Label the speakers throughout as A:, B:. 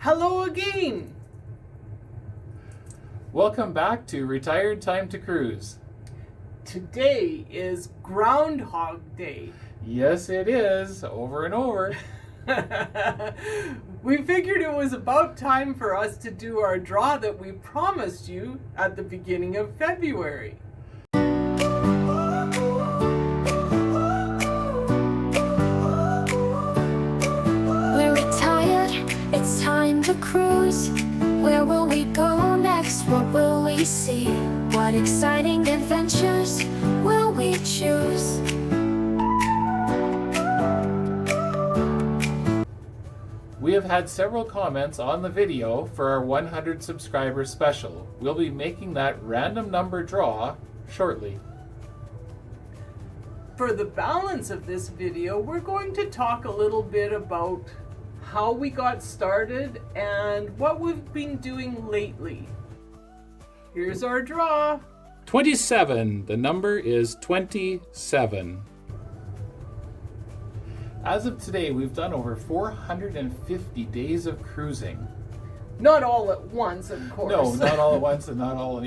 A: Hello again!
B: Welcome back to Retired Time to Cruise.
A: Today is Groundhog Day.
B: Yes, it is. Over and over.
A: We figured it was about time for us to do our draw that we promised you at the beginning of February.
C: We're retired, it's time to cruise. Where will we go next? What will we see? What exciting adventures will we choose?
B: We have had several comments on the video for our 100 subscriber special. We'll be making that random number draw shortly.
A: For the balance of this video, we're going to talk a little bit about how we got started and what we've been doing lately. Here's our draw.
B: 27. The number is 27. As of today, we've done over 450 days of cruising.
A: Not all at once, of course.
B: No, not all at once and not all,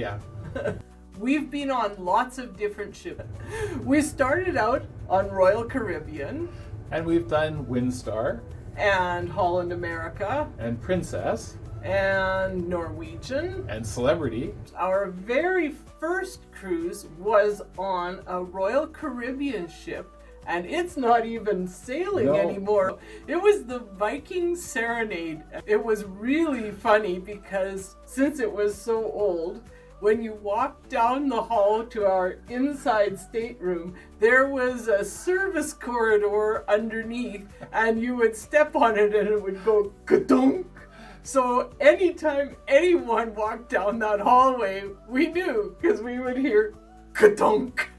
A: We've been on lots of different ships. We started out on Royal Caribbean.
B: And we've done Windstar.
A: And Holland America.
B: And Princess.
A: And Norwegian.
B: And Celebrity.
A: Our very first cruise was on a Royal Caribbean ship. And it's not even sailing anymore. It was the Viking Serenade. It was really funny because since it was so old, when you walked down the hall to our inside stateroom, there was a service corridor underneath, and you would step on it and it would go ka-dunk. So anytime anyone walked down that hallway, we knew because we would hear ka-dunk.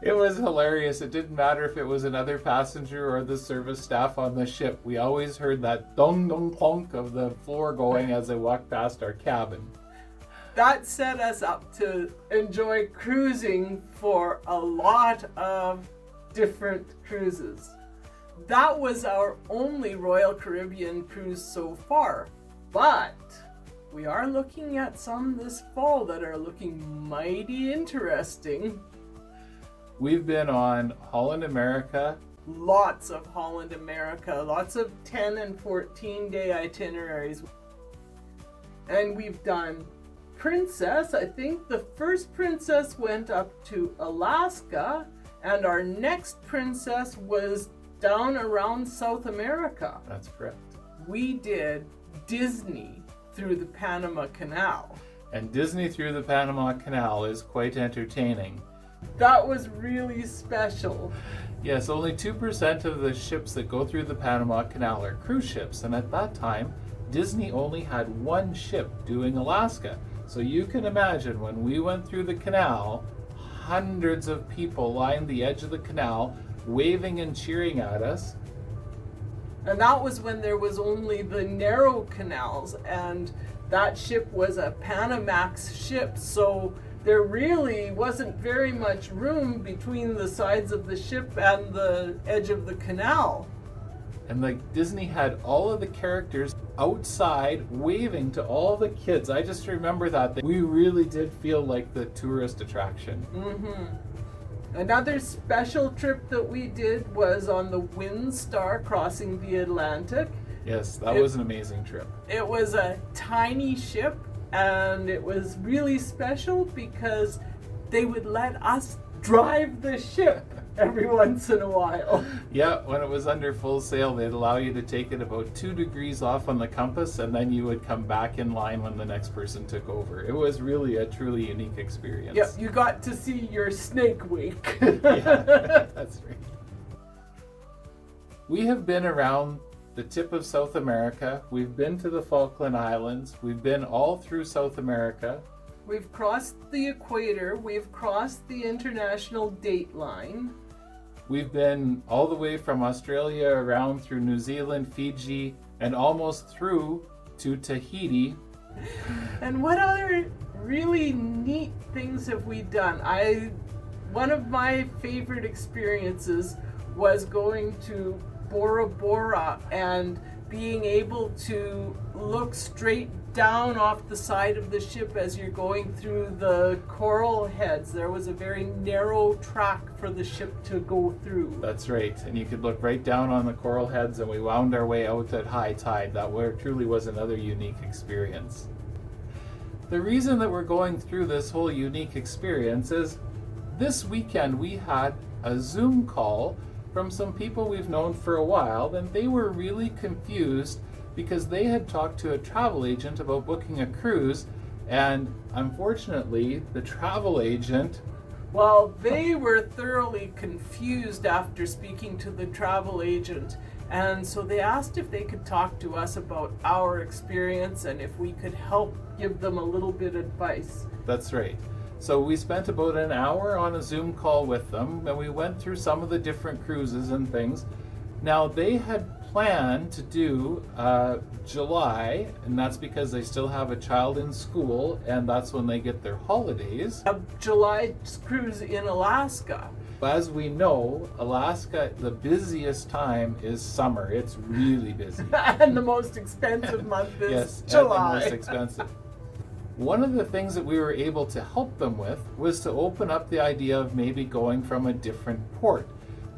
B: It was hilarious. It didn't matter if it was another passenger or the service staff on the ship. We always heard that dong dong plonk of the floor going as they walked past our cabin.
A: That set us up to enjoy cruising for a lot of different cruises. That was our only Royal Caribbean cruise so far, but we are looking at some this fall that are looking mighty interesting.
B: We've been on Holland America.
A: Lots of Holland America, lots of 10 and 14 day itineraries. And we've done Princess. I think the first Princess went up to Alaska, and our next Princess was down around South America.
B: That's correct.
A: We did Disney through the Panama Canal.
B: And Disney through the Panama Canal is quite entertaining.
A: That was really special.
B: Yes, only 2% of the ships that go through the Panama Canal are cruise ships, and at that time, Disney only had one ship doing Alaska. So you can imagine when we went through the canal, hundreds of people lined the edge of the canal, waving and cheering at us.
A: And that was when there was only the narrow canals, and that ship was a Panamax ship, so there really wasn't very much room between the sides of the ship and the edge of the canal.
B: And Disney had all of the characters outside waving to all the kids. I just remember that. We really did feel like the tourist attraction.
A: Mm-hmm. Another special trip that we did was on the Windstar crossing the Atlantic.
B: Yes, that was an amazing trip.
A: It was a tiny ship, and it was really special because they would let us drive the ship every once in a while.
B: Yeah, when it was under full sail, they'd allow you to take it about 2 degrees off on the compass, and then you would come back in line when the next person took over. It was really a truly unique experience.
A: Yep, you got to see your snake wake.
B: Yeah, that's right. We have been around the tip of South America. We've been to the Falkland Islands. We've been all through South America.
A: We've crossed the equator. We've crossed the international date line.
B: We've been all the way from Australia around through New Zealand, Fiji, and almost through to Tahiti.
A: And what other really neat things have we done? One of my favorite experiences was going to Bora Bora and being able to look straight down off the side of the ship as you're going through the coral heads. There was a very narrow track for the ship to go through.
B: That's right. And you could look right down on the coral heads, and we wound our way out at high tide. That truly was another unique experience. The reason that we're going through this whole unique experience is this weekend we had a Zoom call from some people we've known for a while, and they were really confused because they had talked to a travel agent about booking a cruise, and unfortunately the travel agent,
A: well, they were thoroughly confused after speaking to the travel agent, and so they asked if they could talk to us about our experience and if we could help give them a little bit of advice.
B: That's right. So we spent about an hour on a Zoom call with them, and we went through some of the different cruises and things. Now, they had planned to do July, and that's because they still have a child in school, and that's when they get their holidays.
A: A July cruise in Alaska.
B: As we know, Alaska, the busiest time is summer. It's really busy.
A: And the most expensive month is
B: yes,
A: July.
B: and the most expensive. One of the things that we were able to help them with was to open up the idea of maybe going from a different port.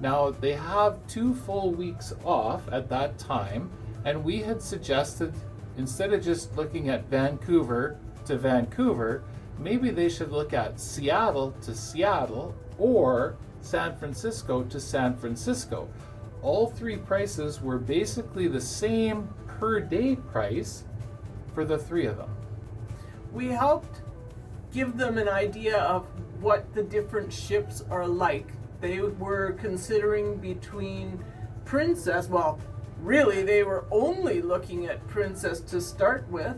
B: Now, they have 2 full weeks off at that time, and we had suggested, instead of just looking at Vancouver to Vancouver, maybe they should look at Seattle to Seattle or San Francisco to San Francisco. All 3 prices were basically the same per day price for the 3 of them.
A: We helped give them an idea of what the different ships are like. They were considering between Princess, well, really they were only looking at Princess to start with,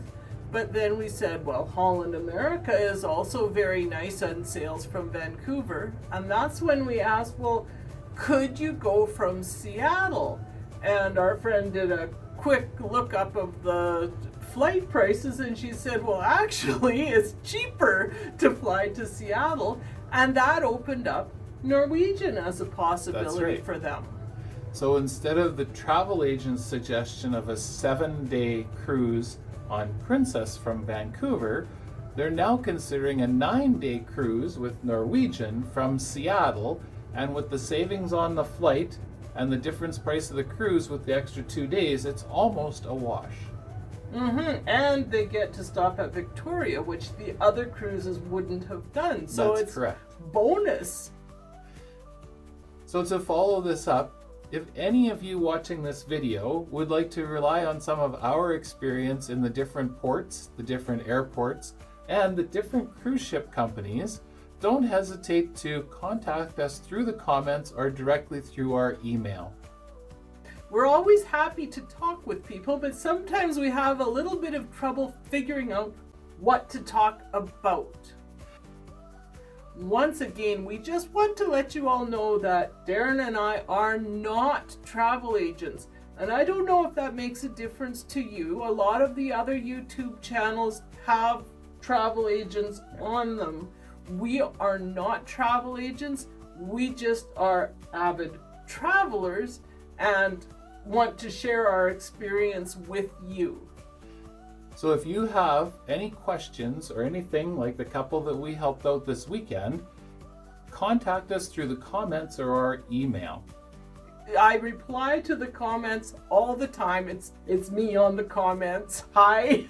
A: but then we said, well, Holland America is also very nice and sails from Vancouver, and that's when we asked, well, could you go from Seattle? And our friend did a quick lookup of the flight prices, and she said, well, actually it's cheaper to fly to Seattle, and that opened up Norwegian as a possibility for them.
B: So instead of the travel agent's suggestion of a 7-day cruise on Princess from Vancouver, they're now considering a 9-day cruise with Norwegian from Seattle, and with the savings on the flight and the difference price of the cruise with the extra 2 days, it's almost a wash.
A: And they get to stop at Victoria, which the other cruises wouldn't have done. So
B: That's
A: it's
B: correct.
A: Bonus.
B: So to follow this up, if any of you watching this video would like to rely on some of our experience in the different ports, the different airports, and the different cruise ship companies, don't hesitate to contact us through the comments or directly through our email.
A: We're always happy to talk with people, but sometimes we have a little bit of trouble figuring out what to talk about. Once again, we just want to let you all know that Darren and I are not travel agents. And I don't know if that makes a difference to you. A lot of the other YouTube channels have travel agents on them. We are not travel agents. We just are avid travelers and want to share our experience with you.
B: So if you have any questions or anything like the couple that we helped out this weekend, contact us through the comments or our email.
A: I reply to the comments all the time. It's me on the comments. Hi.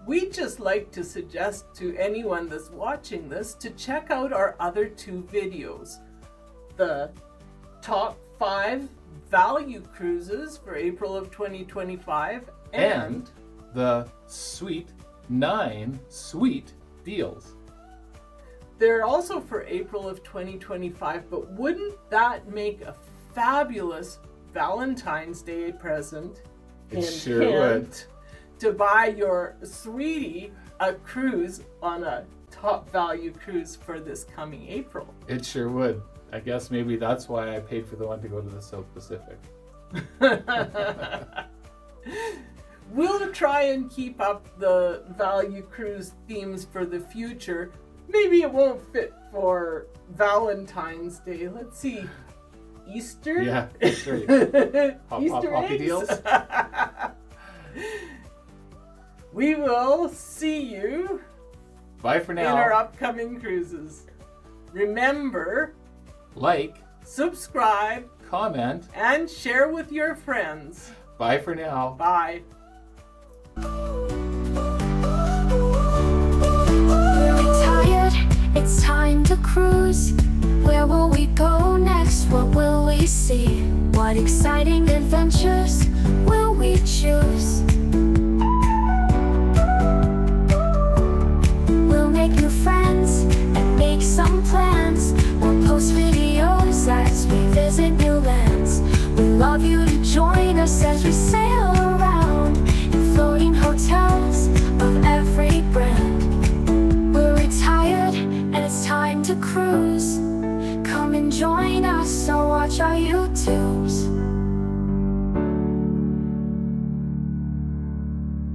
A: We just like to suggest to anyone that's watching this to check out our other 2 videos. The top 5 value cruises for April of 2025 and
B: the sweet 9 sweet deals.
A: They're also for April of 2025, but wouldn't that make a fabulous Valentine's Day present?
B: It sure would.
A: To buy your sweetie a cruise on a top value cruise for this coming April.
B: It sure would. I guess maybe that's why I paid for the one to go to the South Pacific.
A: We'll try and keep up the value cruise themes for the future. Maybe it won't fit for Valentine's Day. Let's see. Easter.
B: Yeah, that's right.
A: Easter
B: Poppy
A: eggs.
B: deals.
A: We will see you
B: Bye for
A: in our
B: now.
A: upcoming cruises. Remember,
B: Like,
A: subscribe,
B: comment.
A: and share with your friends.
B: Bye for now.
A: Bye.
C: We're retired, it's time to cruise. Where will we go next? What will we see? What exciting adventures will we choose? We'll make new friends and make some plans. We'll post videos as we visit new lands. We'd love you to join